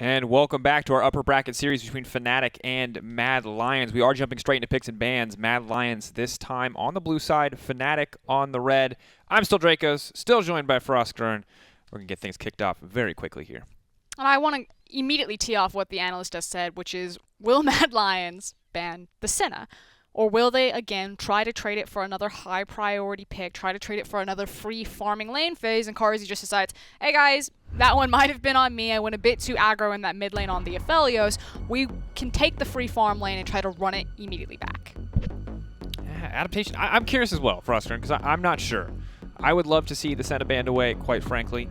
And welcome back to our upper bracket series between Fnatic and Mad Lions. We are jumping straight into picks and bans. Mad Lions this time on the blue side, Fnatic on the red. I'm still Dracos, still joined by FLICKR, and we're going to get things kicked off very quickly here. And I want to immediately tee off what the analyst just said, which is, will Mad Lions ban the Senna? Or will they, again, try to trade it for another high priority pick, try to trade it for another free farming lane phase, and Carzzy just decides, hey guys, that one might have been on me. I went a bit too aggro in that mid lane on the Aphelios. We can take the free farm lane and try to run it immediately back. Adaptation, I'm curious as well, FLICKR, because I'm not sure. I would love to see the Senna banned away, quite frankly.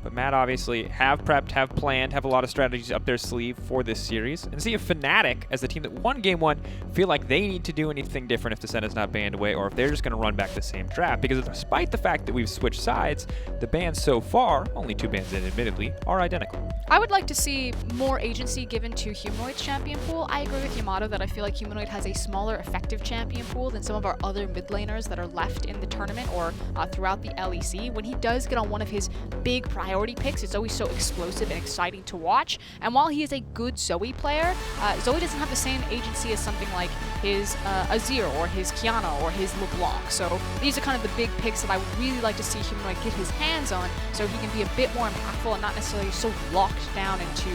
But Matt obviously have prepped, have planned, have a lot of strategies up their sleeve for this series. And see if Fnatic, as the team that won Game 1, feel like they need to do anything different if the Senna's not banned away, or if they're just going to run back the same draft. Because despite the fact that we've switched sides, the bans so far, only 2 bans in admittedly, are identical. I would like to see more agency given to Humanoid's champion pool. I agree with Yamato that I feel like Humanoid has a smaller effective champion pool than some of our other mid laners that are left in the tournament or throughout the LEC. When he does get on one of his big priority picks, it's always so explosive and exciting to watch. And while he is a good Zoe player, Zoe doesn't have the same agency as something like his Azir or his Kiana or his LeBlanc. So these are kind of the big picks that I would really like to see Humanoid get his hands on so he can be a bit more impactful and not necessarily so locked down into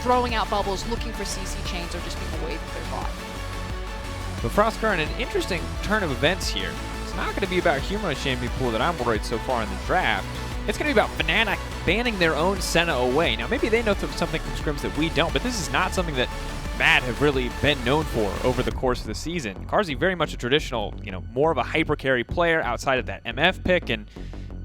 throwing out bubbles, looking for CC chains, or just being a wave clear bot. But FLICKR, in an interesting turn of events here, it's not going to be about Humanoid's champion pool that I'm worried so far in the draft. It's going to be about Fnatic banning their own Senna away. Now, maybe they know something from scrims that we don't, but this is not something that Mad have really been known for over the course of the season. Carzzy very much a traditional, more of a hyper carry player outside of that MF pick, and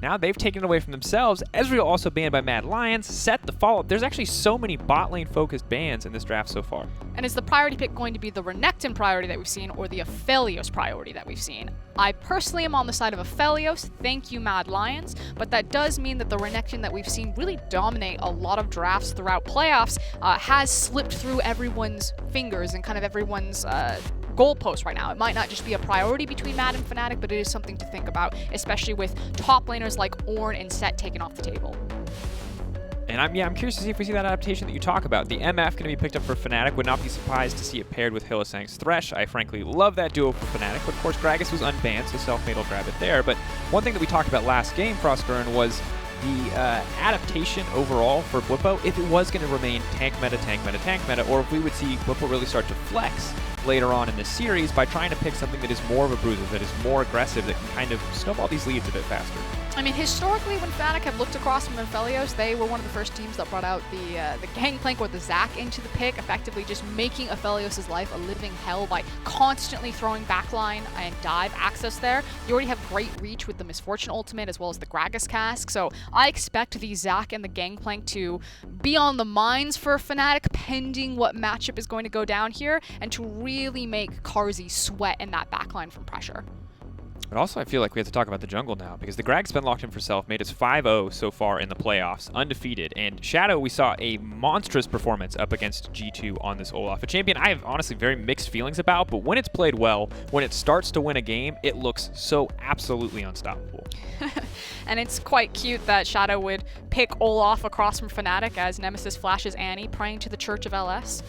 now they've taken it away from themselves. Ezreal also banned by Mad Lions. Set the follow-up. There's actually so many bot lane focused bans in this draft so far. And is the priority pick going to be the Renekton priority that we've seen or the Aphelios priority that we've seen? I personally am on the side of Aphelios. Thank you, Mad Lions. But that does mean that the Renekton that we've seen really dominate a lot of drafts throughout playoffs has slipped through everyone's fingers and kind of everyone's goalpost right now. It might not just be a priority between Mad and Fnatic, but it is something to think about, especially with top laners like Ornn and Set taken off the table. And I'm curious to see if we see that adaptation that you talk about. The MF going to be picked up for Fnatic. Would not be surprised to see it paired with Hylissang's Thresh. I frankly love that duo for Fnatic. But of course, Gragas was unbanned, so Selfmade will grab it there. But one thing that we talked about last game, FLICKR, was the adaptation overall for Bwipo, if it was going to remain tank meta, tank meta, tank meta, or if we would see Bwipo really start to flex later on in this series by trying to pick something that is more of a bruiser, that is more aggressive, that can kind of snowball these leads a bit faster. I mean, historically, when Fnatic have looked across from Aphelios, they were one of the first teams that brought out the Gangplank or the Zac into the pick, effectively just making Aphelios' life a living hell by constantly throwing backline and dive access there. You already have great reach with the Misfortune ultimate as well as the Gragas cask, so I expect the Zac and the Gangplank to be on the minds for Fnatic pending what matchup is going to go down here and to really make Carzzy sweat in that backline from pressure. But also I feel like we have to talk about the jungle now, because the Grag's been locked in for Selfmade. It's 5-0 so far in the playoffs, undefeated. And Shadow, we saw a monstrous performance up against G2 on this Olaf, a champion I have honestly very mixed feelings about, but when it's played well, when it starts to win a game, it looks so absolutely unstoppable. And it's quite cute that Shadow would pick Olaf across from Fnatic as Nemesis flashes Annie, praying to the Church of LS.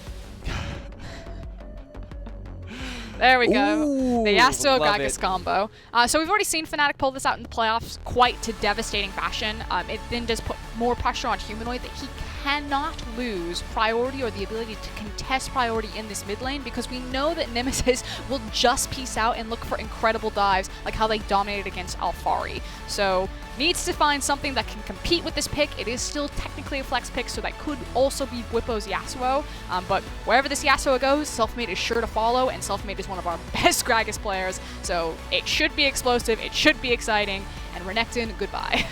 There we go. Ooh, the Yasuo Gragas combo. So we've already seen Fnatic pull this out in the playoffs quite to devastating fashion. It then does put more pressure on Humanoid that he cannot lose priority or the ability to contest priority in this mid lane, because we know that Nemesis will just peace out and look for incredible dives like how they dominated against Alphari. So needs to find something that can compete with this pick. It is still technically a flex pick, so that could also be Bwipo's Yasuo. But wherever this Yasuo goes, Selfmade is sure to follow, and Selfmade is one of our best Gragas players, so it should be explosive, it should be exciting, and Renekton, goodbye.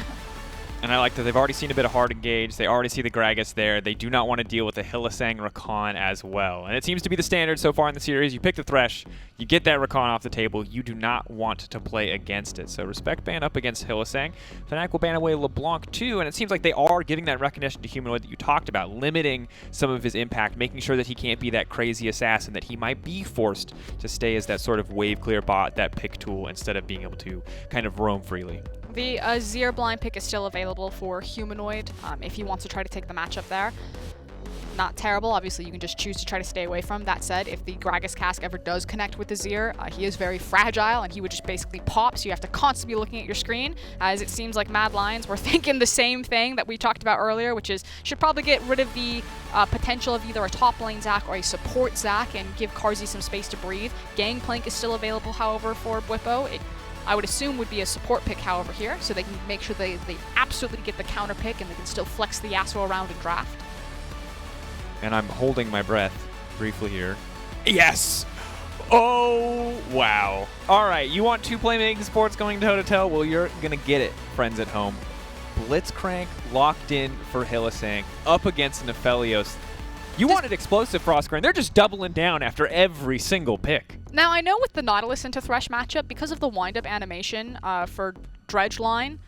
And I like that they've already seen a bit of hard engage. They already see the Gragas there. They do not want to deal with the Hylissang Rakan as well. And it seems to be the standard so far in the series. You pick the Thresh, you get that Rakan off the table. You do not want to play against it. So respect ban up against Hylissang. Fnatic will ban away LeBlanc too, and it seems like they are giving that recognition to Humanoid that you talked about, limiting some of his impact, making sure that he can't be that crazy assassin, that he might be forced to stay as that sort of wave clear bot, that pick tool, instead of being able to kind of roam freely. The Azir blind pick is still available for Humanoid if he wants to try to take the matchup there. not terrible. Obviously, you can just choose to try to stay away from. That said, if the Gragas Cask ever does connect with the Zir, he is very fragile, and he would just basically pop, so you have to constantly be looking at your screen, as it seems like Mad Lions were thinking the same thing that we talked about earlier, which is should probably get rid of the potential of either a top lane Zac or a support Zac and give Carzzy some space to breathe. Gangplank is still available, however, for Bwipo. I would assume would be a support pick, however, here, so they can make sure they absolutely get the counter pick and they can still flex the Yasuo around in draft. And I'm holding my breath briefly here. Yes! Oh, wow. All right, you want two playmaking supports going toe-to-toe? Well, you're going to get it, friends at home. Blitzcrank locked in for Hylissang up against an Aphelios. You wanted explosive Frostgrain. They're just doubling down after every single pick. Now, I know with the Nautilus into Thresh matchup, because of the wind-up animation for Dredge Line,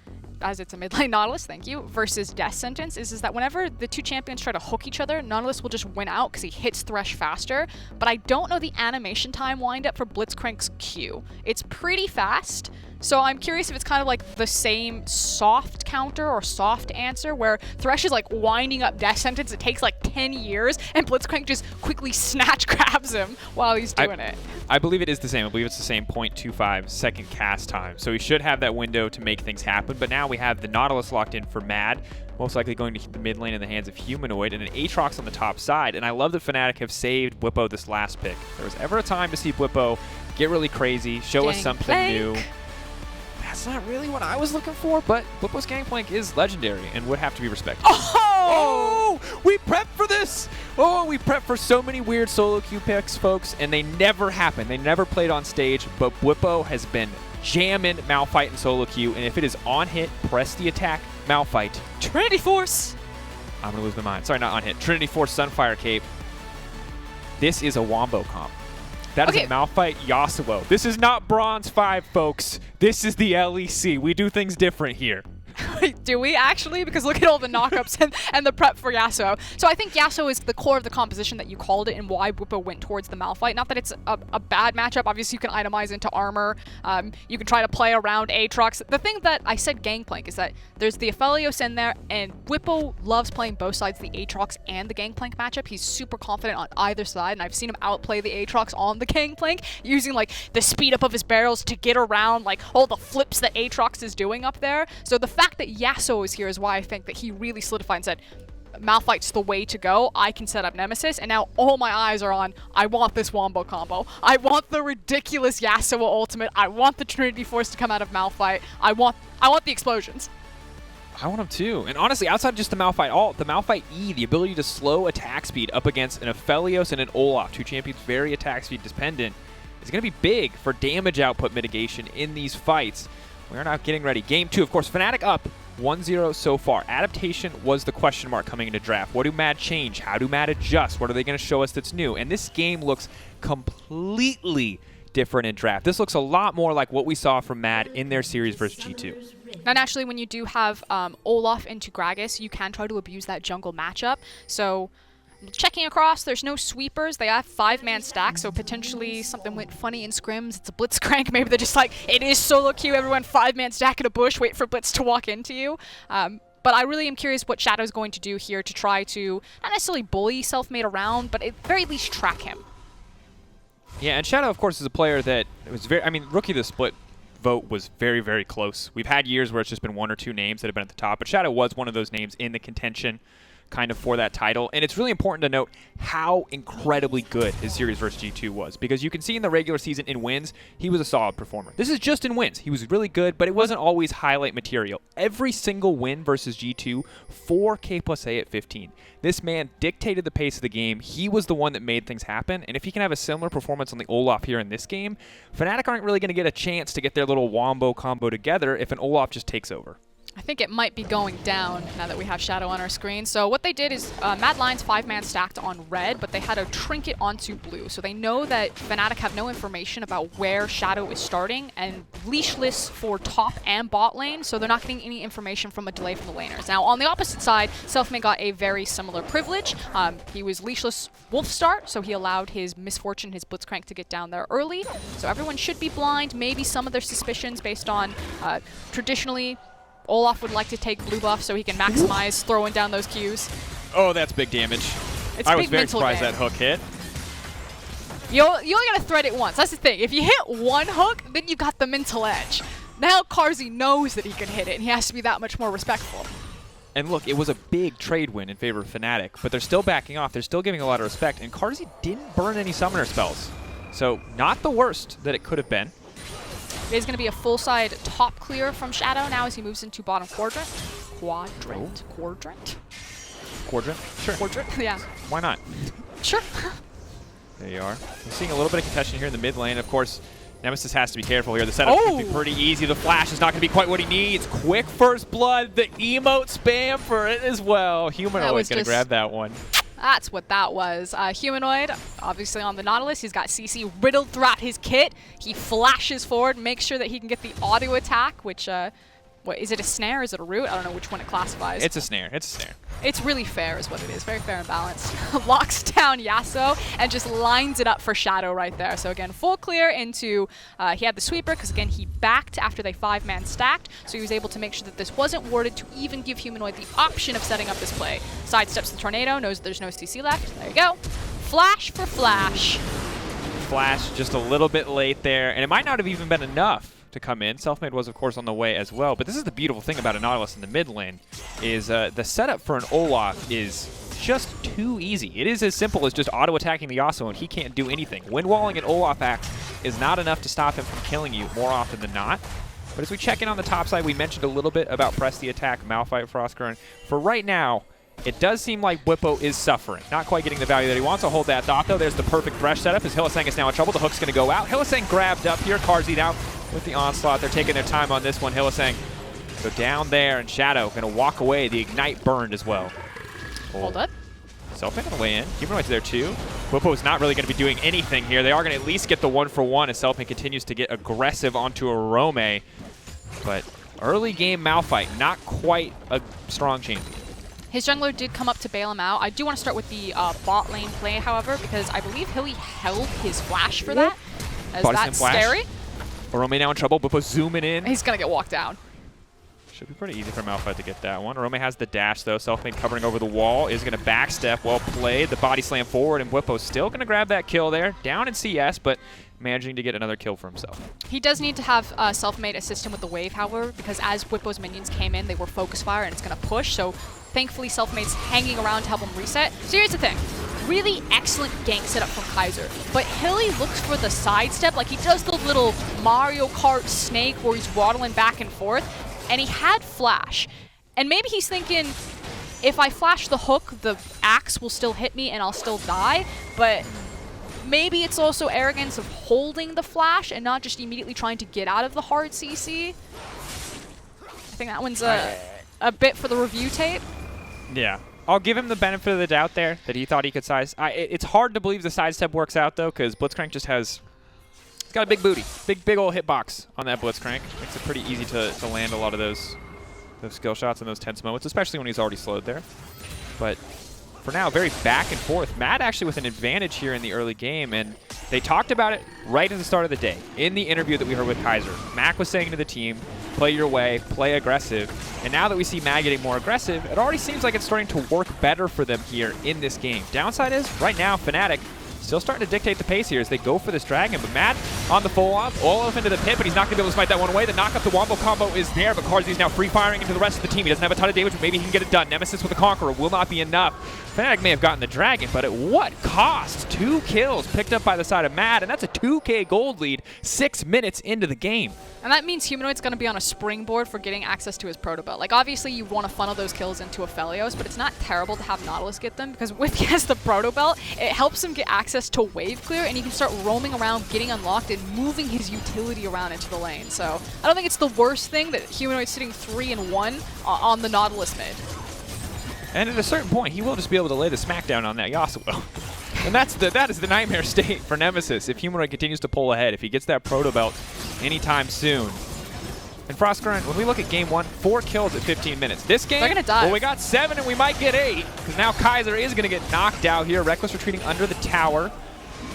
as it's a mid-lane Nautilus, thank you, versus Death Sentence, is that whenever the two champions try to hook each other, Nautilus will just win out because he hits Thresh faster. But I don't know the animation time wind-up for Blitzcrank's Q. It's pretty fast. So I'm curious if it's kind of like the same soft counter or soft answer where Thresh is like winding up Death Sentence. It takes like 10 years and Blitzcrank just quickly snatch grabs him while he's doing it. I believe it is the same. I believe it's the same 0.25 second cast time. So he should have that window to make things happen. But now we have the Nautilus locked in for Mad, most likely going to hit the mid lane in the hands of Humanoid, and an Aatrox on the top side. And I love that Fnatic have saved Bwipo this last pick. If there was ever a time to see Bwipo get really crazy, show us something new. That's not really what I was looking for, but Bwipo's Gangplank is legendary and would have to be respected. Oh! We prepped for this! Oh, we prepped for so many weird solo queue picks, folks, and they never happened. They never played on stage, but Bwipo has been jamming Malphite and solo queue, and if it is on hit, press the attack, Malphite. Trinity Force! I'm going to lose my mind. Sorry, not on hit. Trinity Force Sunfire Cape. This is a Wombo comp. That is a Malphite Yasuo. This is not Bronze 5, folks. This is the LEC. We do things different here. Do we actually? Because look at all the knockups and the prep for Yasuo. So I think Yasuo is the core of the composition that you called it and why Bwipo went towards the Malphite. Not that it's a bad matchup. Obviously, you can itemize into armor. You can try to play around Aatrox. The thing that I said Gangplank is that there's the Aphelios in there, and Bwipo loves playing both sides, the Aatrox and the Gangplank matchup. He's super confident on either side, and I've seen him outplay the Aatrox on the Gangplank, using like the speed up of his barrels to get around like all the flips that Aatrox is doing up there. So the fact that Yasuo is here is why I think that he really solidified and said, Malphite's the way to go. I can set up Nemesis, and now all my eyes are on, I want this Wombo combo. I want the ridiculous Yasuo ultimate. I want the Trinity Force to come out of Malphite. I want the explosions. I want them too. And honestly, outside of just the Malphite ult, the Malphite E, the ability to slow attack speed up against an Aphelios and an Olaf, two champions very attack speed dependent, is going to be big for damage output mitigation in these fights. We're not getting ready. Game 2, of course, Fnatic up 1-0 so far. Adaptation was the question mark coming into draft. What do Mad change? How do Mad adjust? What are they going to show us that's new? And this game looks completely different in draft. This looks a lot more like what we saw from Mad in their series versus G2. And actually, when you do have Olaf into Gragas, you can try to abuse that jungle matchup. So checking across, there's no sweepers. They have 5-man stacks, so potentially something went funny in scrims. It's a Blitzcrank. Maybe they're just like, it is solo queue. Everyone 5-man stack in a bush. Wait for Blitz to walk into you. But I really am curious what Shadow's going to do here to try to not necessarily bully Selfmade around, but at very least track him. Yeah, and Shadow, of course, is a player that was very, I mean, Rookie of the Split vote was very, very close. We've had years where it's just been 1 or 2 names that have been at the top, but Shadow was one of those names in the contention kind of for that title. And it's really important to note how incredibly good his series versus G2 was, because you can see in the regular season in wins, he was a solid performer. This is just in wins. He was really good, but it wasn't always highlight material. Every single win versus G2, 4K+A at 15. This man dictated the pace of the game. He was the one that made things happen, and if he can have a similar performance on the Olaf here in this game, Fnatic aren't really going to get a chance to get their little Wombo combo together if an Olaf just takes over. I think it might be going down now that we have Shadow on our screen. So what they did is Mad Lions 5-man stacked on red, but they had a trinket onto blue. So they know that Fnatic have no information about where Shadow is starting, and leashless for top and bot lane, so they're not getting any information from a delay from the laners. Now on the opposite side, Selfmade got a very similar privilege. He was leashless wolf start, so he allowed his Misfortune, his Blitzcrank to get down there early. So everyone should be blind. Maybe some of their suspicions based on traditionally Olaf would like to take blue buff so he can maximize throwing down those Qs. Oh, that's big damage. It's I a was big very mental surprised game. that hook hit. You only gotta thread it once. That's the thing. If you hit one hook, then you got the mental edge. Now Carzzy knows that he can hit it, and he has to be that much more respectful. And look, it was a big trade win in favor of Fnatic, but they're still backing off. They're still giving a lot of respect, and Carzzy didn't burn any summoner spells. So not the worst that it could have been. It is going to be a full side top clear from Shadow now as he moves into bottom quadrant. Quadrant? Quadrant? Sure. Quadrant? Yeah. Why not? Sure. There you are. We're seeing a little bit of contention here in the mid lane. Of course, Nemesis has to be careful here. The setup could be pretty easy. The flash is not going to be quite what he needs. Quick first blood. The emote spam for it as well. Humanoid's going to grab that one. That's what that was. Humanoid, obviously on the Nautilus. He's got CC riddled throughout his kit. He flashes forward, makes sure that he can get the auto attack, which, what, is it a snare? Is it a root? I don't know which one it classifies. It's a snare. It's a snare. It's really fair is what it is. Very fair and balanced. Locks down Yasuo and just lines it up for Shadow right there. So again, full clear into, he had the sweeper because again, he backed after they 5-man stacked. So he was able to make sure that this wasn't warded to even give Humanoid the option of setting up this play. Sidesteps the tornado, knows there's no CC left. There you go. Flash for flash. Flash just a little bit late there, and it might not have even been enough to come in. Selfmade was, of course, on the way as well. But this is the beautiful thing about a Nautilus in the mid lane, is the setup for an Olaf is just too easy. It is as simple as just auto-attacking the Yasuo, and he can't do anything. Wind-walling an Olaf axe is not enough to stop him from killing you more often than not. But as we check in on the top side, we mentioned a little bit about press the attack, Malphite, FrostCurrent. For right now, it does seem like Bwipo is suffering. Not quite getting the value that he wants. I'll hold that thought, though. There's the perfect thresh setup as Hylissang is now in trouble. The hook's going to go out. Hylissang grabbed up here. Carzzy now with the onslaught. They're taking their time on this one. Hylissang go down there, and Shadow going to walk away. The Ignite burned as well. Hold up. Selfmade on the way in. Humanoid's there too. Bwipo's not really going to be doing anything here. They are going to at least get the 1-for-1 as Selfmade continues to get aggressive onto Orome. But early game Malphite, not quite a strong champion. His jungler did come up to bail him out. I do want to start with the bot lane play, however, because I believe Hilly held his flash for that. As that's scary. Orome now in trouble. Bwipo zooming in. He's going to get walked down. Should be pretty easy for Malphite to get that one. Orome has the dash, though. Selfmade covering over the wall. Is going to backstep. Well played. The body slam forward, and Bwipo's still going to grab that kill there. Down in CS, but managing to get another kill for himself. He does need to have Selfmade assist him with the wave, however, because as Bwipo's minions came in, they were focus fire, and it's going to push. So thankfully, Selfmade's hanging around to help him reset. So here's the thing. Really excellent gank setup from Kaiser, but Hilly looks for the sidestep, like he does the little Mario Kart snake where he's waddling back and forth, and he had flash. And maybe he's thinking, if I flash the hook, the axe will still hit me and I'll still die, but maybe it's also arrogance of holding the flash and not just immediately trying to get out of the hard CC. I think that one's a bit for the review tape. Yeah. I'll give him the benefit of the doubt there that he thought he could size. It's hard to believe the sidestep works out, though, because Blitzcrank just has... He's got a big booty. Big old hitbox on that Blitzcrank. Makes it pretty easy to land a lot of those skill shots in those tense moments, especially when he's already slowed there. But for now, very back and forth. Matt actually with an advantage here in the early game, and they talked about it right at the start of the day. In the interview that we heard with Kaiser, Mac was saying to the team, play your way, play aggressive. And now that we see Matt getting more aggressive, it already seems like it's starting to work better for them here in this game. Downside is, right now, Fnatic still starting to dictate the pace here as they go for this dragon. But Matt on the full off, all off into the pit, but he's not going to be able to fight that one away. The knock up the wombo combo is there, but Carzzy's now free firing into the rest of the team. He doesn't have a ton of damage, but maybe he can get it done. Nemesis with the Conqueror will not be enough. Fnatic may have gotten the dragon, but at what cost? 2 kills picked up by the side of Matt, and that's a 2K gold lead 6 minutes into the game. And that means Humanoid's going to be on a springboard for getting access to his Proto Belt. Like, obviously, you want to funnel those kills into Aphelios, but it's not terrible to have Nautilus get them, because if he has the Proto Belt, it helps him get access to wave clear, and he can start roaming around, getting unlocked, and moving his utility around into the lane. So I don't think it's the worst thing that Humanoid's sitting 3-1 on the Nautilus mid. And at a certain point, he will just be able to lay the smackdown on that Yasuo. And that is the nightmare state for Nemesis if Humanoid continues to pull ahead, if he gets that Proto Belt anytime soon. And FrostCurrent, when we look at game 1, 4 kills at 15 minutes. This game, they're gonna die. Well, we got 7 and we might get 8, because now Kaiser is going to get knocked out here. Rekkles retreating under the tower.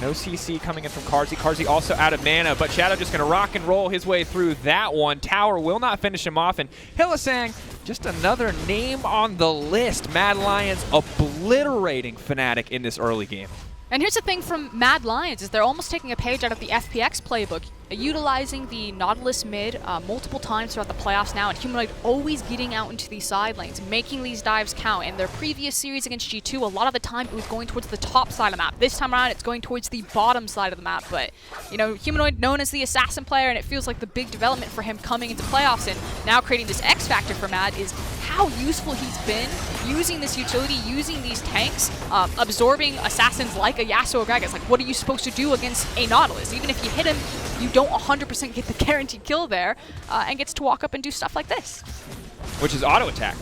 No CC coming in from Carzzy. Carzzy also out of mana, but Shadow just going to rock and roll his way through that one. Tower will not finish him off, and Hylissang, just another name on the list. Mad Lions obliterating Fnatic in this early game. And here's the thing from Mad Lions, is they're almost taking a page out of the FPX playbook, utilizing the Nautilus mid multiple times throughout the playoffs now, and Humanoid always getting out into these side lanes, making these dives count. In their previous series against G2, a lot of the time it was going towards the top side of the map. This time around, it's going towards the bottom side of the map. But, you know, Humanoid known as the assassin player, and it feels like the big development for him coming into playoffs and now creating this X factor for Mad is how useful he's been using this utility, using these tanks, absorbing assassins like a Yasuo or Gragas. Like, what are you supposed to do against a Nautilus? Even if you hit him, you don't 100% get the guaranteed kill there, and gets to walk up and do stuff like this. Which is auto attack,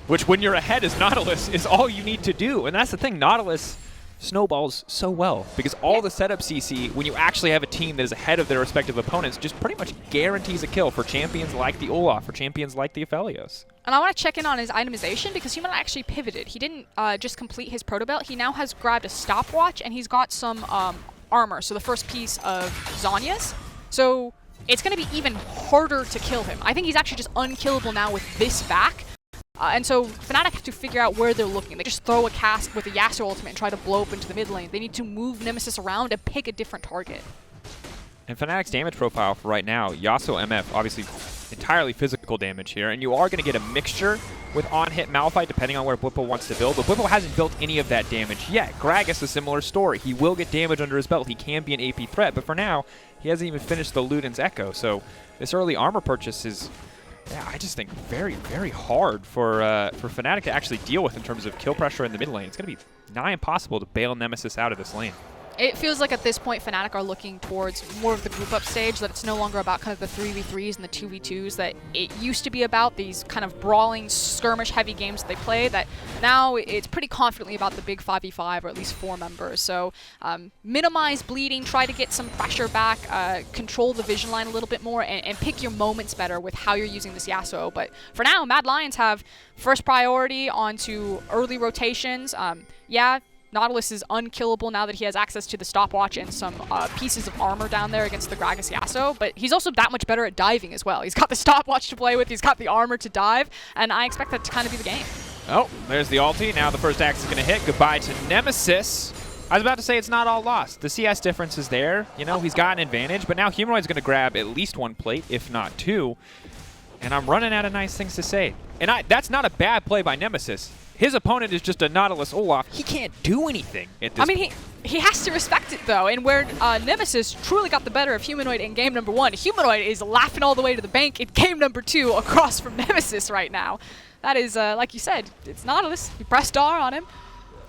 which when you're ahead as Nautilus is all you need to do. And that's the thing, Nautilus snowballs so well because all the setup CC, when you actually have a team that is ahead of their respective opponents, just pretty much guarantees a kill for champions like the Olaf, for champions like the Aphelios. And I want to check in on his itemization because Humanoid actually pivoted. He didn't just complete his proto belt. He now has grabbed a stopwatch and he's got some armor. So the first piece of Zhonya's. So it's going to be even harder to kill him. I think he's actually just unkillable now with this back. And so Fnatic have to figure out where they're looking. They just throw a cast with a Yasuo ultimate and try to blow up into the mid lane. They need to move Nemesis around and pick a different target. And Fnatic's damage profile for right now, Yasuo MF, obviously entirely physical damage here, and you are going to get a mixture with on-hit Malphite depending on where Bwipo wants to build, but Bwipo hasn't built any of that damage yet. Gragas, a similar story. He will get damage under his belt. He can be an AP threat, but for now, he hasn't even finished the Luden's Echo, so this early armor purchase is, yeah, I just think very, very hard for Fnatic to actually deal with in terms of kill pressure in the mid lane. It's going to be nigh impossible to bail Nemesis out of this lane. It feels like at this point Fnatic are looking towards more of the group up stage, that it's no longer about kind of the 3v3s and the 2v2s that it used to be about, these kind of brawling, skirmish heavy games that they play, that now it's pretty confidently about the big 5v5 or at least 4 members. So minimize bleeding, try to get some pressure back, control the vision line a little bit more, and pick your moments better with how you're using this Yasuo. But for now, Mad Lions have first priority onto early rotations. Yeah, Nautilus is unkillable now that he has access to the stopwatch and some pieces of armor down there against the Gragas Yasuo, but he's also that much better at diving as well. He's got the stopwatch to play with, he's got the armor to dive, and I expect that to kind of be the game. Oh, there's the ulti. Now the first axe is going to hit. Goodbye to Nemesis. I was about to say it's not all lost. The CS difference is there. You know, he's got an advantage, but now Humanoid's going to grab at least 1 plate, if not 2, and I'm running out of nice things to say. And that's not a bad play by Nemesis. His opponent is just a Nautilus Olaf. He can't do anything at this point. He has to respect it, though. And where Nemesis truly got the better of Humanoid in game number 1, Humanoid is laughing all the way to the bank in game number 2 across from Nemesis right now. That is, like you said, it's Nautilus. You pressed R on him.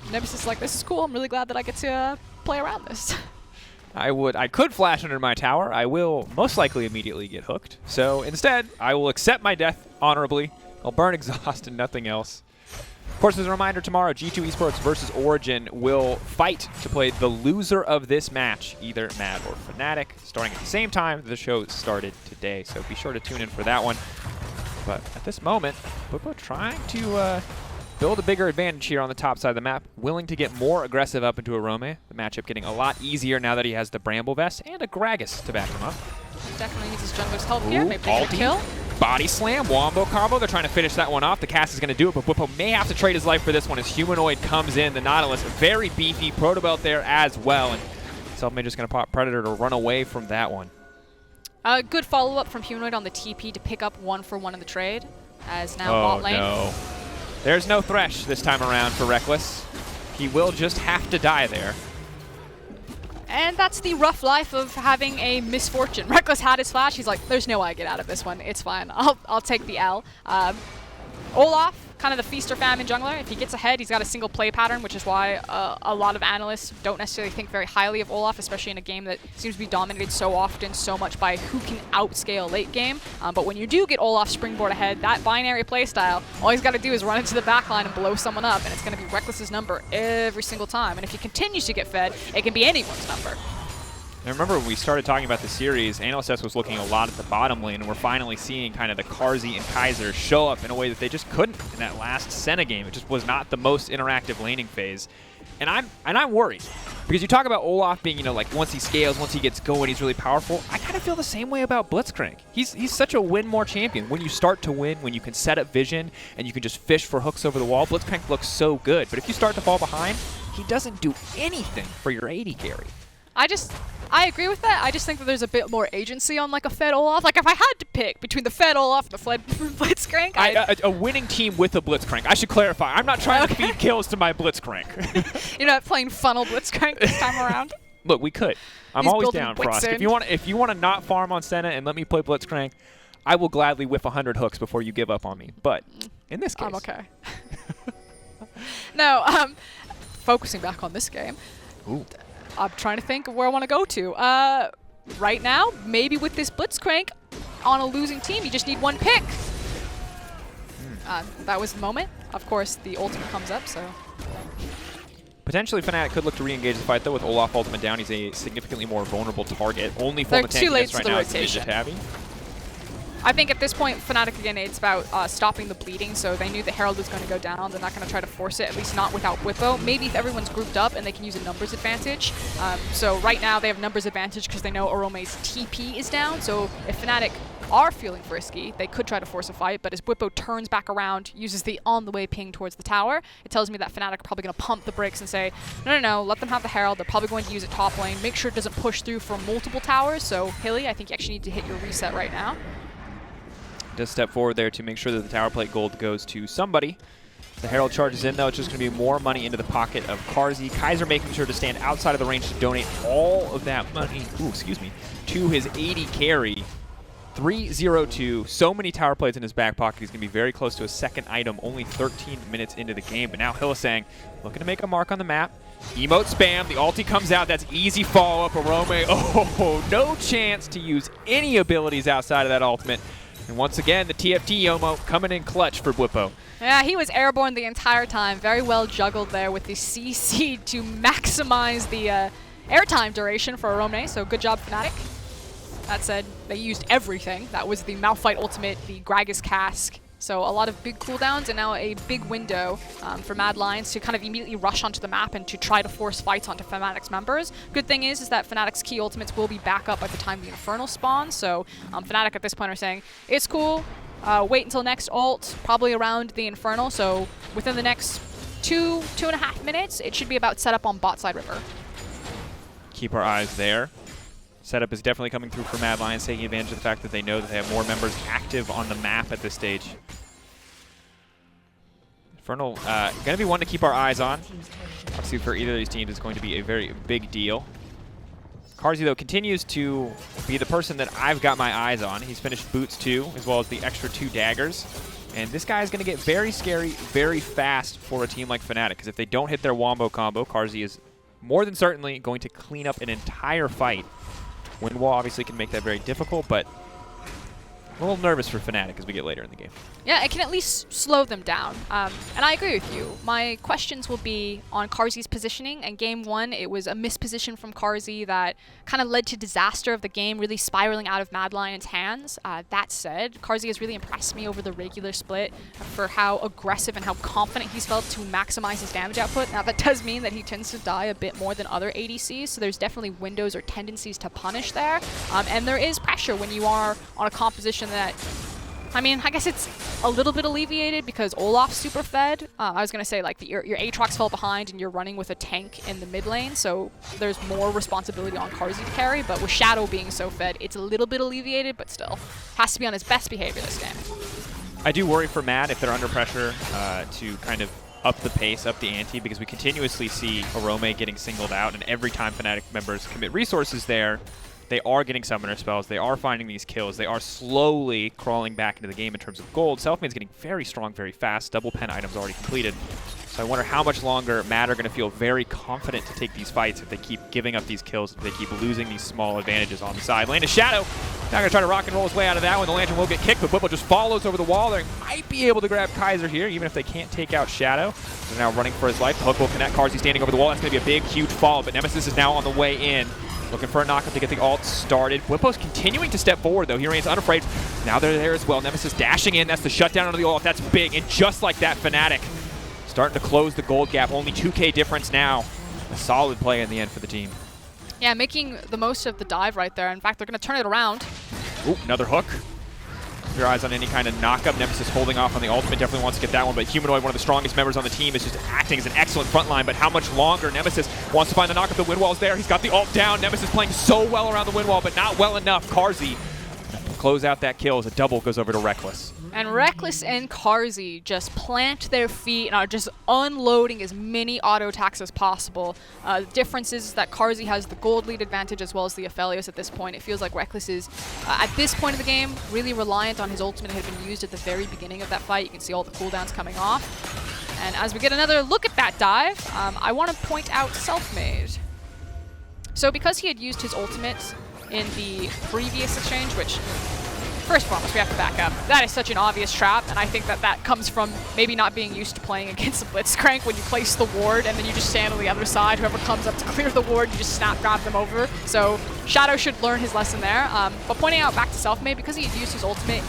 Nemesis is like, this is cool. I'm really glad that I get to play around this. I could flash under my tower. I will most likely immediately get hooked. So instead, I will accept my death honorably. I'll burn exhaust and nothing else. Of course, as a reminder, tomorrow, G2 Esports versus Origin will fight to play the loser of this match, either Mad or Fnatic, starting at the same time the show started today. So be sure to tune in for that one. But at this moment, Bwipo trying to build a bigger advantage here on the top side of the map, willing to get more aggressive up into Orome. The matchup getting a lot easier now that he has the Bramble Vest and a Gragas to back him up. Definitely needs his jungler's help here. Maybe they get a kill. Body slam, wombo combo. They're trying to finish that one off. The cast is going to do it, but Bwipo may have to trade his life for this one as Humanoid comes in. The Nautilus, very beefy. Proto Belt there as well. And Selfmade just going to pop Predator to run away from that one. Good follow-up from Humanoid on the TP to pick up 1-for-1 in the trade, as now bot lane. No. There's no Thresh this time around for Rekkles. He will just have to die there. And that's the rough life of having a misfortune. Rekkles had his flash. He's like, there's no way I get out of this one. It's fine. I'll take the L. Olaf, kind of the feast or famine jungler. If he gets ahead, he's got a single play pattern, which is why a lot of analysts don't necessarily think very highly of Olaf, especially in a game that seems to be dominated so often, so much by who can outscale late game. But when you do get Olaf springboard ahead, that binary playstyle, all he's got to do is run into the backline and blow someone up, and it's going to be Rekkles' number every single time. And if he continues to get fed, it can be anyone's number. I remember when we started talking about the series, Analyst was looking a lot at the bottom lane, and we're finally seeing kind of the Carzzy and Kaiser show up in a way that they just couldn't in that last Senna game. It just was not the most interactive laning phase. And I'm worried. Because you talk about Olaf being, you know, like once he scales, once he gets going, he's really powerful. I kind of feel the same way about Blitzcrank. He's such a win more champion. When you start to win, when you can set up vision and you can just fish for hooks over the wall, Blitzcrank looks so good. But if you start to fall behind, he doesn't do anything for your AD carry. I agree with that. I just think that there's a bit more agency on like a Fed Olaf. Like if I had to pick between the Fed Olaf and the Blitzcrank, a winning team with a Blitzcrank. I should clarify. I'm not trying to feed kills to my Blitzcrank. You're not playing funnel Blitzcrank this time around? Look, we could. I'm He's always building down, Frost. Wixen. If you want to not farm on Senna and let me play Blitzcrank, I will gladly whiff 100 hooks before you give up on me. But in this case, I'm okay. No, focusing back on this game. Ooh. I'm trying to think of where I want to go to. Right now, maybe with this Blitzcrank on a losing team, you just need one pick. That was the moment. Of course, the ultimate comes up, so. Potentially, Fnatic could look to re-engage the fight, though, with Olaf ultimate down. He's a significantly more vulnerable target. Only for the too late right for the now rotation. is Tabby. I think at this point, Fnatic, again, it's about stopping the bleeding, so they knew the Herald was going to go down. They're not going to try to force it, at least not without Bwipo. Maybe if everyone's grouped up and they can use a numbers advantage. So right now, they have numbers advantage because they know Orome's TP is down, so if Fnatic are feeling frisky, they could try to force a fight, but as Bwipo turns back around, uses the on-the-way ping towards the tower, it tells me that Fnatic are probably going to pump the brakes and say, no, let them have the Herald. They're probably going to use it top lane. Make sure it doesn't push through for multiple towers, so Hilly, I think you actually need to hit your reset right now. Does step forward there to make sure that the tower plate gold goes to somebody. The Herald charges in, though. It's just going to be more money into the pocket of Carzzy. Kaiser making sure to stand outside of the range to donate all of that money, to his AD carry. 3-0-2. So many tower plates in his back pocket. He's going to be very close to a second item, only 13 minutes into the game. But now Hylissang looking to make a mark on the map. Emote spam. The ulti comes out. That's easy follow-up. Orome, no chance to use any abilities outside of that ultimate. And once again, the TFT Yomo coming in clutch for Bwipo. Yeah, he was airborne the entire time. Very well juggled there with the CC to maximize the airtime duration for Orome, so good job, Fnatic. That said, they used everything. That was the Malphite ultimate, the Gragas cask. So a lot of big cooldowns and now a big window for Mad Lions to kind of immediately rush onto the map and to try to force fights onto Fnatic's members. Good thing is that Fnatic's key ultimates will be back up by the time the Infernal spawns. So Fnatic at this point are saying, it's cool, wait until next ult, probably around the Infernal. So within the next 2.5 minutes, it should be about setup on bot side river. Keep our eyes there. Setup is definitely coming through for Mad Lions, taking advantage of the fact that they know that they have more members active on the map at this stage. Infernal, going to be one to keep our eyes on. Obviously, for either of these teams, it's going to be a very big deal. Carzzy, though, continues to be the person that I've got my eyes on. He's finished Boots 2, as well as the extra 2 daggers. And this guy is going to get very scary, very fast for a team like Fnatic, because if they don't hit their wombo combo, Carzzy is more than certainly going to clean up an entire fight. Wind wall obviously can make that very difficult, but I'm a little nervous for Fnatic as we get later in the game. Yeah, it can at least slow them down. And I agree with you. My questions will be on Carzzy's positioning. In Game 1, it was a misposition from Carzzy that kind of led to disaster of the game, really spiraling out of Mad Lion's hands. That said, Carzzy has really impressed me over the regular split for how aggressive and how confident he's felt to maximize his damage output. Now, that does mean that he tends to die a bit more than other ADCs, so there's definitely windows or tendencies to punish there. And there is pressure when you are on a composition that, I mean, I guess it's a little bit alleviated because Olaf's super fed. I was going to say, like, your Aatrox fell behind and you're running with a tank in the mid lane, so there's more responsibility on Carzzy to carry, but with Shadow being so fed, it's a little bit alleviated, but still has to be on his best behavior this game. I do worry for Mad if they're under pressure to kind of up the pace, up the ante, because we continuously see Orome getting singled out, and every time Fnatic members commit resources there, they are getting summoner spells, they are finding these kills, they are slowly crawling back into the game in terms of gold. Selfmade's getting very strong very fast, double pen items already completed. So I wonder how much longer Mad are going to feel very confident to take these fights if they keep giving up these kills, if they keep losing these small advantages on the side. Lane is Shadow, now going to try to rock and roll his way out of that one. The Lantern will get kicked, but Bwipo just follows over the wall. They might be able to grab Kaiser here, even if they can't take out Shadow. They're now running for his life. Hook will connect. Carzzy standing over the wall. That's going to be a big, huge fall, but Nemesis is now on the way in. Looking for a knockup to get the ult started. Bwipo's continuing to step forward, though. He remains unafraid. Now they're there as well. Nemesis dashing in. That's the shutdown onto the ult. That's big. And just like that, Fnatic starting to close the gold gap. Only 2K difference now. a solid play in the end for the team. Yeah, making the most of the dive right there. In fact, they're going to turn it around. Ooh, another hook. Keep your eyes on any kind of knockup. Nemesis holding off on the ultimate, definitely wants to get that one, but Humanoid, one of the strongest members on the team, is just acting as an excellent front line, but how much longer? Nemesis wants to find the knockup. The wind wall's there. He's got the ult down. Nemesis playing so well around the wind wall, but not well enough. Carzzy close out that kill as a double goes over to Rekkles. And Rekkles and Carzzy just plant their feet and are just unloading as many auto attacks as possible. The difference is that Carzzy has the gold lead advantage as well as the Aphelios at this point. It feels like Rekkles is, at this point of the game, really reliant on his ultimate that had been used at the very beginning of that fight. You can see all the cooldowns coming off. And as we get another look at that dive, I want to point out Selfmade. So because he had used his ultimate in the previous exchange, which, first and foremost, we have to back up. That is such an obvious trap, and I think that that comes from maybe not being used to playing against the Blitzcrank when you place the ward and then you just stand on the other side. Whoever comes up to clear the ward, you just snap grab them over. So Shadow should learn his lesson there. But pointing out back to Selfmade, because he had used his ultimate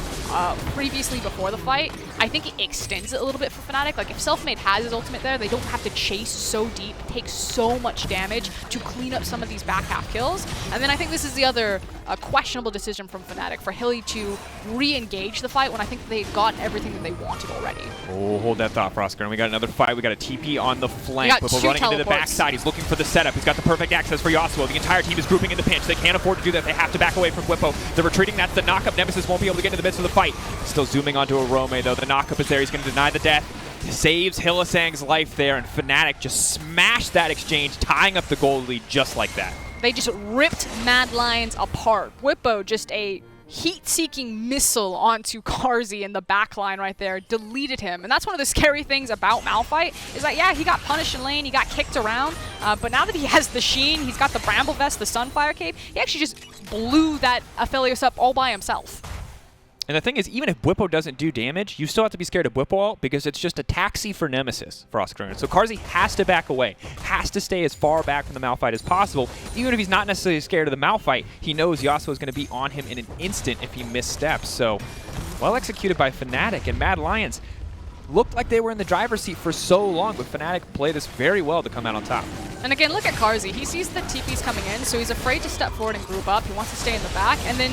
previously before the fight, I think it extends it a little bit for Fnatic. Like, if Selfmade has his ultimate there, they don't have to chase so deep, take so much damage to clean up some of these back half kills. And then I think this is the other questionable decision from Fnatic, for Hilly to re-engage the fight when I think they got everything that they wanted already. Oh, hold that thought, Frosker. And we got another fight. We got a TP on the flank. Bwipo running into the backside. He's looking for the setup. He's got the perfect access for Yasuo. The entire team is grouping in the pinch. They can't afford to do that. They have to back away from Bwipo. They're retreating. That's the knockup. Nemesis won't be able to get into the midst of the fight. Still zooming onto Orome, though. The knockup is there. He's going to deny the death. Saves Hylissang's life there, and Fnatic just smashed that exchange, tying up the gold lead just like that. They just ripped Mad Lions apart. Bwipo, just a heat-seeking missile onto Carzzy in the backline right there, deleted him. And that's one of the scary things about Malphite, is that, yeah, he got punished in lane, he got kicked around, but now that he has the Sheen, he's got the Bramble Vest, the Sunfire Cape, he actually just blew that Aphelios up all by himself. And the thing is, even if Bwipo doesn't do damage, you still have to be scared of Bwipo ult because it's just a taxi for Nemesis, Frosker. So Carzzy has to back away, has to stay as far back from the Malphite as possible. Even if he's not necessarily scared of the Malphite, he knows Yasuo is going to be on him in an instant if he missteps. So, well executed by Fnatic, and Mad Lions looked like they were in the driver's seat for so long, but Fnatic played this very well to come out on top. And again, look at Carzzy. He sees the TPs coming in, so he's afraid to step forward and group up. He wants to stay in the back, and then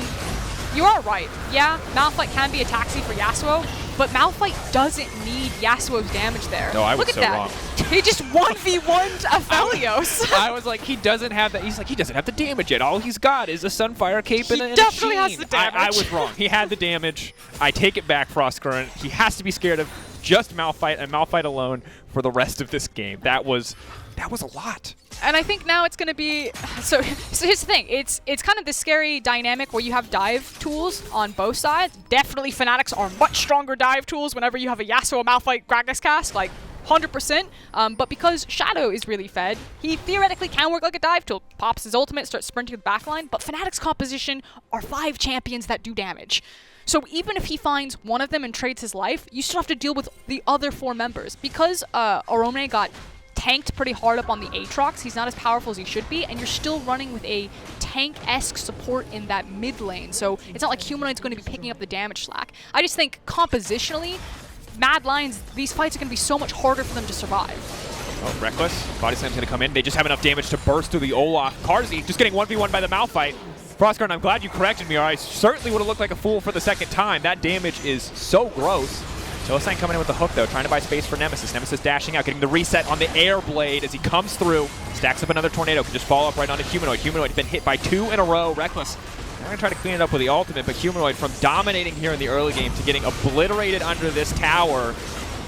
you are right. Yeah, Malphite can be a taxi for Yasuo, but Malphite doesn't need Yasuo's damage there. No, I was Look at so that. wrong. He just 1v1'd Aphelios. I was like, he doesn't have that. He's like, he doesn't have the damage yet. All he's got is a Sunfire Cape and a Sheen. He definitely has the damage. I was wrong. He had the damage. I take it back, Frostcurrent. He has to be scared of just Malphite and Malphite alone for the rest of this game. That was a lot. And I think now it's going to be, so here's the thing, it's kind of this scary dynamic where you have dive tools on both sides. Definitely Fnatic's are much stronger dive tools whenever you have a Yasuo Malphite Gragas cast, like 100%. But because Shadow is really fed, he theoretically can work like a dive tool. Pops his ultimate, starts sprinting to the backline, but Fnatic's composition are 5 champions that do damage. So even if he finds one of them and trades his life, you still have to deal with the other 4 members. Because Orome got tanked pretty hard up on the Aatrox, he's not as powerful as he should be, and you're still running with a tank-esque support in that mid lane, so it's not like Humanoid's going to be picking up the damage slack. I just think compositionally, Mad Lions, these fights are going to be so much harder for them to survive. Oh, Rekkles. Body Slam's going to come in. They just have enough damage to burst through the Olaf. Carzzy just getting 1v1 by the Malphite. Frostguard, I'm glad you corrected me, or I certainly would have looked like a fool for the second time. That damage is so gross. Hylissang coming in with the hook, though, trying to buy space for Nemesis. Nemesis dashing out, getting the reset on the air blade as he comes through. Stacks up another tornado, can just fall up right onto Humanoid. Humanoid been hit by 2 in a row. Rekkles, they're going to try to clean it up with the ultimate, but Humanoid, from dominating here in the early game to getting obliterated under this tower,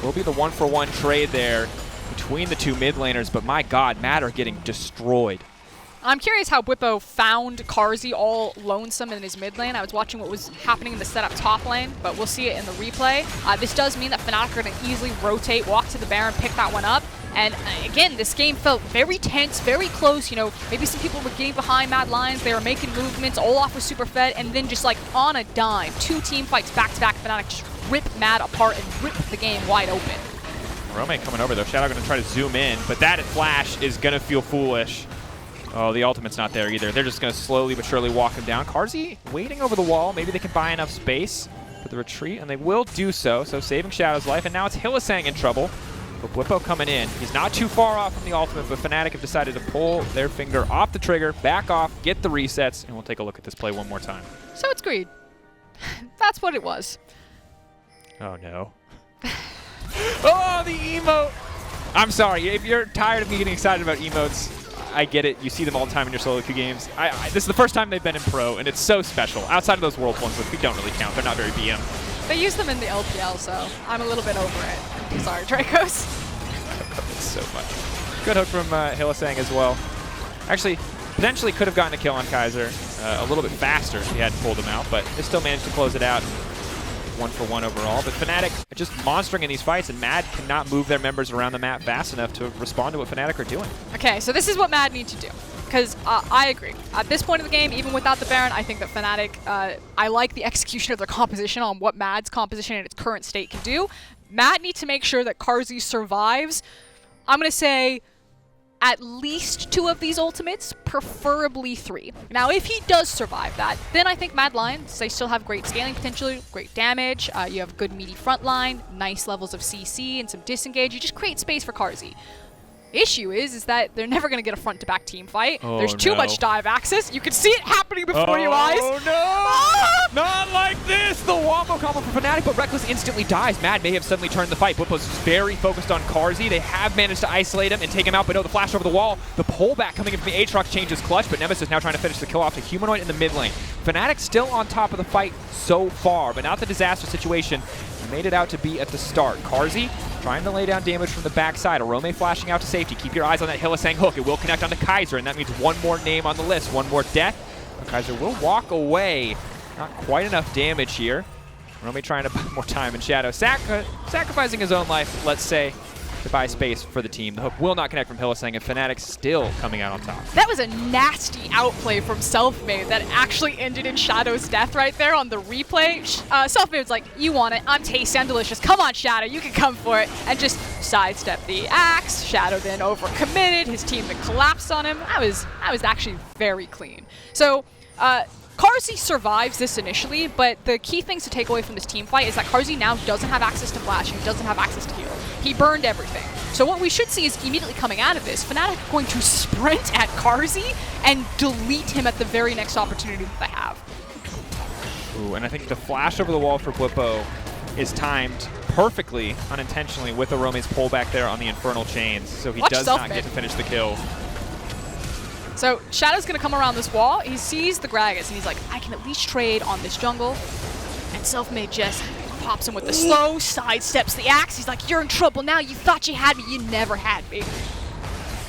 will be the 1-for-1 trade there between the 2 mid laners. But my God, Mad are getting destroyed. I'm curious how Bwipo found Carzzy all lonesome in his mid lane. I was watching what was happening in the setup top lane, but we'll see it in the replay. This does mean that Fnatic are going to easily rotate, walk to the Baron, pick that one up. And again, this game felt very tense, very close. You know, maybe some people were getting behind Mad Lions. They were making movements. Olaf was super fed. And then just like on a dime, 2 team fights back-to-back. Fnatic just ripped Mad apart and ripped the game wide open. Orome coming over, though. Shadow going to try to zoom in, but that flash is going to feel foolish. Oh, the ultimate's not there either. They're just going to slowly but surely walk him down. Carzzy waiting over the wall. Maybe they can buy enough space for the retreat, and they will do so. So saving Shadow's life, and now it's Hylissang in trouble. But Bwipo coming in. He's not too far off from the ultimate, but Fnatic have decided to pull their finger off the trigger, back off, get the resets, and we'll take a look at this play one more time. So it's greed. That's what it was. Oh, no. Oh, the emote! I'm sorry. If you're tired of me getting excited about emotes, I get it. You see them all the time in your solo queue games. This is the first time they've been in pro, and it's so special. Outside of those World ones, which we don't really count. They're not very BM. They use them in the LPL, so I'm a little bit over it. Sorry, Dracos. So much. Good hook from Hylissang as well. Actually, potentially could have gotten a kill on Kaiser a little bit faster if he hadn't pulled him out, but they still managed to close it out. 1-for-1 overall. But Fnatic are just monstering in these fights, and Mad cannot move their members around the map fast enough to respond to what Fnatic are doing. Okay, so this is what Mad need to do. Because I agree. At this point of the game, even without the Baron, I think that Fnatic, I like the execution of their composition on what Mad's composition in its current state can do. Mad needs to make sure that Carzzy survives. I'm going to say at least 2 of these ultimates, preferably 3. Now, if he does survive that, then I think Mad Lions, they still have great scaling potential, great damage, you have good meaty front line, nice levels of CC, and some disengage. You just create space for Carzzy. Issue is that they're never going to get a front-to-back team fight. Oh, There's too much dive access. You can see it happening before your eyes. Oh, no! Ah! Not like this! The wombo combo for Fnatic, but Rekkles instantly dies. Mad may have suddenly turned the fight. Bwipo's very focused on Carzzy. They have managed to isolate him and take him out, but no, the flash over the wall. The pullback coming in from the Aatrox changes clutch, but Nemesis now trying to finish the kill off to Humanoid in the mid lane. Fnatic still on top of the fight so far, but not the disaster situation made it out to be at the start. Carzzy trying to lay down damage from the backside. Orome flashing out to safety. Keep your eyes on that Hylissang hook. It will connect onto Kaiser, and that means one more name on the list, one more death. But Kaiser will walk away. Not quite enough damage here. Orome trying to buy more time in shadow. Sacrificing his own life, let's say, to buy space for the team. The hook will not connect from Hylissang, and Fnatic still coming out on top. That was a nasty outplay from Selfmade that actually ended in Shadow's death right there on the replay. Selfmade was like, you want it, I'm tasty, I'm delicious, come on Shadow, you can come for it, and just sidestep the axe. Shadow then overcommitted, his team then collapsed on him. That was actually very clean. So, Carzzy survives this initially, but the key things to take away from this team fight is that Carzzy now doesn't have access to flash, he doesn't have access to heal. He burned everything. So what we should see is immediately coming out of this, Fnatic going to sprint at Carzzy and delete him at the very next opportunity that they have. Ooh, and I think the flash over the wall for Bwipo is timed perfectly, unintentionally, with Orome's pullback there on the Infernal Chains, so he does not get to finish the kill. So Shadow's going to come around this wall. He sees the Gragas, and he's like, I can at least trade on this jungle. And Selfmade just pops him with the slow, sidesteps the axe. He's like, you're in trouble now. You thought you had me. You never had me.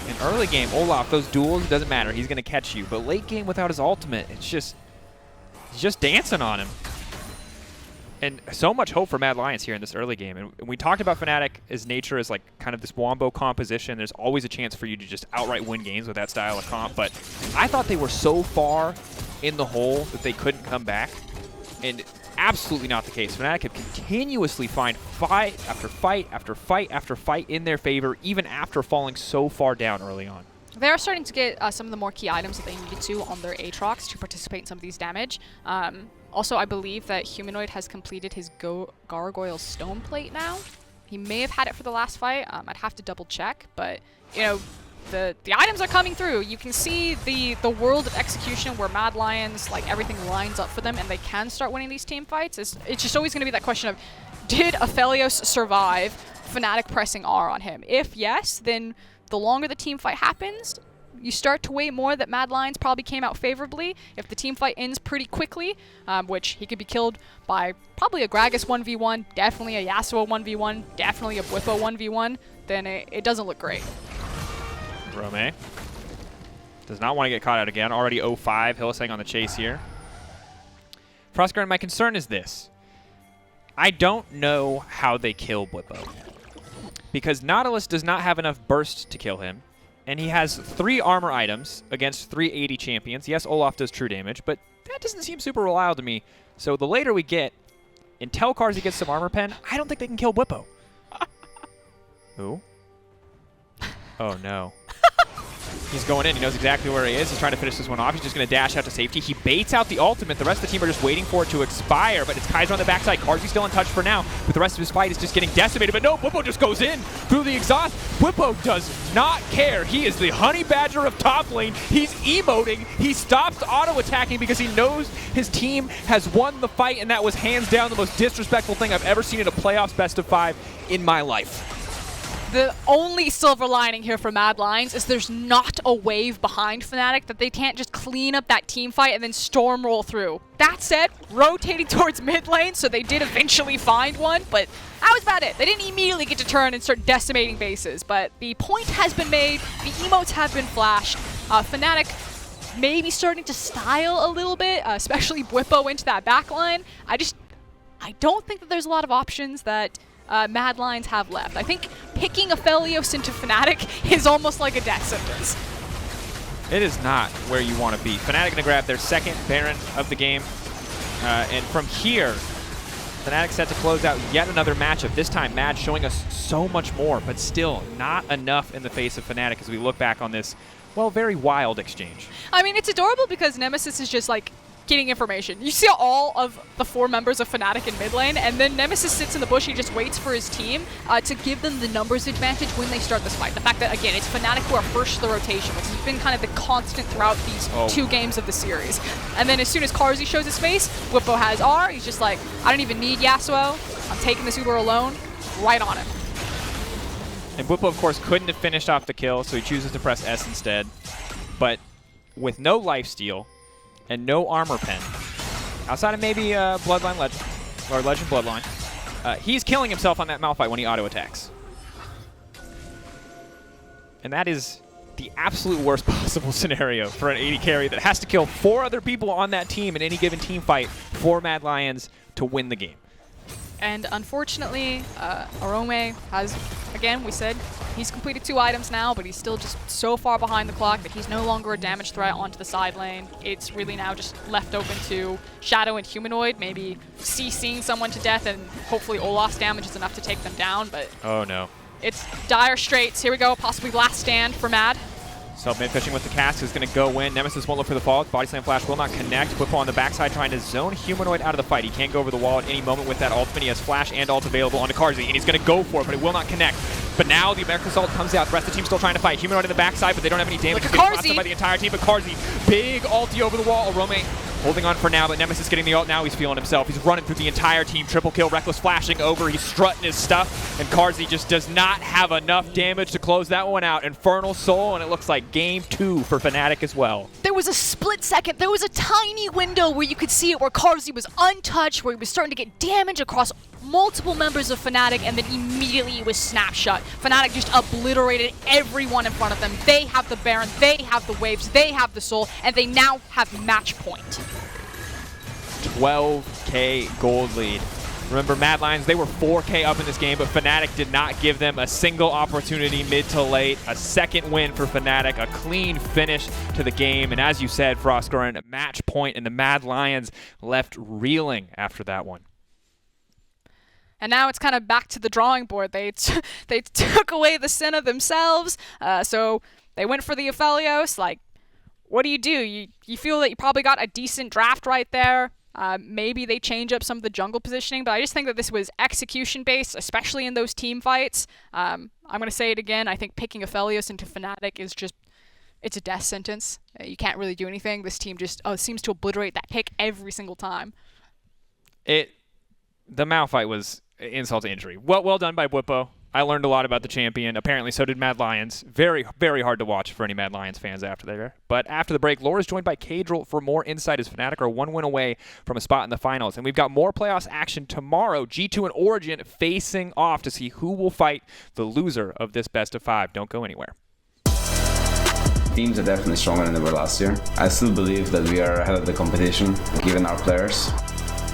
In early game, Olaf, those duels, it doesn't matter. He's going to catch you. But late game without his ultimate, it's just, he's just dancing on him. And so much hope for Mad Lions here in this early game. And we talked about Fnatic as nature as like kind of this wombo composition. There's always a chance for you to just outright win games with that style of comp. But I thought they were so far in the hole that they couldn't come back. And absolutely not the case. Fnatic have continuously find fight after fight after fight after fight in their favor, even after falling so far down early on. They are starting to get some of the more key items that they needed to on their Aatrox to participate in some of these damage. Also, I believe that Humanoid has completed his Gargoyle Stone Plate now. He may have had it for the last fight. I'd have to double check, but you know, the items are coming through. You can see the world of execution where Mad Lions, like everything lines up for them, and they can start winning these team fights. It's just always going to be that question of, did Aphelios survive Fnatic pressing R on him? If yes, then the longer the team fight happens, you start to weigh more that Mad Lions probably came out favorably. If the team fight ends pretty quickly, which he could be killed by probably a Gragas 1v1, definitely a Yasuo 1v1, definitely a Bwipo 1v1, then it doesn't look great. Orome does not want to get caught out again. Already 0-5. Hylissang on the chase here. Frostguard, my concern is this. I don't know how they kill Bwipo, because Nautilus does not have enough burst to kill him. And he has 3 armor items against 3 AD champions. Yes, Olaf does true damage, but that doesn't seem super reliable to me. So the later we get, until Carzzy gets some armor pen, I don't think they can kill Bwipo. Who? Oh, no. He's going in. He knows exactly where he is. He's trying to finish this one off. He's just going to dash out to safety. He baits out the ultimate. The rest of the team are just waiting for it to expire, but it's Kaiser on the backside. Carzzy's still in touch for now, but the rest of his fight is just getting decimated. But no, Bwipo just goes in through the exhaust. Bwipo does not care. He is the honey badger of top lane. He's emoting. He stops auto-attacking because he knows his team has won the fight, and that was hands down the most disrespectful thing I've ever seen in a playoffs best of 5 in my life. The only silver lining here for Mad Lions is there's not a wave behind Fnatic that they can't just clean up that team fight and then storm roll through. That said, rotating towards mid lane, so they did eventually find one, but that was about it. They didn't immediately get to turn and start decimating bases, but the point has been made, the emotes have been flashed. Fnatic maybe starting to style a little bit, especially Bwipo into that backline. I don't think that there's a lot of options that Mad Lions have left. I think picking Aphelios into Fnatic is almost like a death sentence. It is not where you want to be. Fnatic gonna grab their second Baron of the game. And from here, Fnatic set to close out yet another matchup. This time, Mad showing us so much more, but still not enough in the face of Fnatic as we look back on this, well, very wild exchange. I mean, it's adorable because Nemesis is just like getting information. You see all of the 4 members of Fnatic in mid lane, and then Nemesis sits in the bush. He just waits for his team to give them the numbers advantage when they start this fight. The fact that, again, it's Fnatic who are first to the rotation, which has been kind of the constant throughout these 2 games of the series. And then as soon as Carzzy shows his face, Bwipo has R. He's just like, I don't even need Yasuo. I'm taking this Uber alone. Right on him. And Bwipo, of course, couldn't have finished off the kill, so he chooses to press S instead. But with no lifesteal and no armor pen, outside of maybe Bloodline Legend, or Legend Bloodline, he's killing himself on that Malphite when he auto-attacks. And that is the absolute worst possible scenario for an AD carry that has to kill 4 other people on that team in any given team fight for Mad Lions to win the game. And unfortunately, Orome has, again, we said, he's completed 2 items now, but he's still just so far behind the clock that he's no longer a damage threat onto the side lane. It's really now just left open to Shadow and Humanoid, maybe CCing someone to death, and hopefully Olaf's damage is enough to take them down, but oh no. It's dire straits. Here we go, possibly last stand for Mad. Selfmade fishing with the cast is going to go in. Nemesis won't look for the fall. Body Slam Flash will not connect. Bwipo on the backside trying to zone Humanoid out of the fight. He can go over the wall at any moment with that ultimate. He has Flash and ult available onto Carzzy, and he's going to go for it, but it will not connect. But now the American Assault comes out. The rest of the team still trying to fight. Humanoid in the backside, but they don't have any damage. Look at He's by the entire team, but Carzzy, big ulti over the wall. Orome holding on for now, but Nemesis getting the ult. Now he's feeling himself. He's running through the entire team. Triple kill. Rekkles flashing over. He's strutting his stuff, and Carzzy just does not have enough damage to close that one out. Infernal Soul, and it looks like game 2 for Fnatic as well. There was a split second. There was a tiny window where you could see it, where Carzzy was untouched, where he was starting to get damage across multiple members of Fnatic, and then immediately it was snapshot. Fnatic just obliterated everyone in front of them. They have the Baron, they have the waves, they have the soul, and they now have match point. 12K gold lead. Remember, Mad Lions, they were 4K up in this game, but Fnatic did not give them a single opportunity mid to late. A second win for Fnatic, a clean finish to the game, and as you said, Frostgurn, match point, and the Mad Lions left reeling after that one. And now it's kind of back to the drawing board. They took away the Senna themselves, so they went for the Aphelios. Like, what do? You feel that you probably got a decent draft right there. Maybe they change up some of the jungle positioning, but I just think that this was execution-based, especially in those team fights. I'm going to say it again. I think picking Aphelios into Fnatic is just, it's a death sentence. You can't really do anything. This team just seems to obliterate that pick every single time. The Malphite was insult to injury. Well done by Bwipo. I learned a lot about the champion. Apparently, so did Mad Lions. Very, very hard to watch for any Mad Lions fans after there. But after the break, Laura is joined by Kadril for more insight as Fnatic are 1 win away from a spot in the finals. And we've got more playoffs action tomorrow. G2 and Origin facing off to see who will fight the loser of this best of 5. Don't go anywhere. Teams are definitely stronger than they were last year. I still believe that we are ahead of the competition, given our players.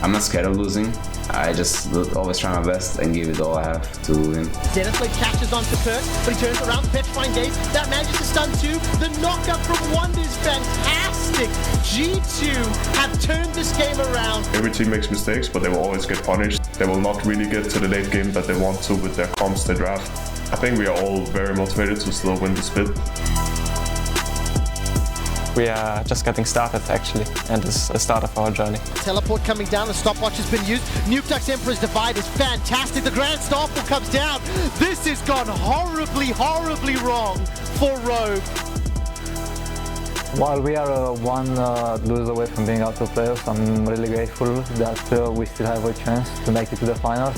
I'm not scared of losing. I just always try my best and give it all I have to win. Dennisly catches onto Perk, but he turns around, petrifying gaze. That manages to stun 2. The knockup from Wonder is fantastic. G2 have turned this game around. Every team makes mistakes, but they will always get punished. They will not really get to the late game that they want to with their comps they draft. I think we are all very motivated to still win the split. We are just getting started actually, and it's the start of our journey. Teleport coming down, the stopwatch has been used. Nukeduck's Emperor's Divide is fantastic. The Grand Starfall comes down. This has gone horribly, horribly wrong for Rogue. While we are one lose away from being out of playoffs, I'm really grateful that we still have a chance to make it to the finals.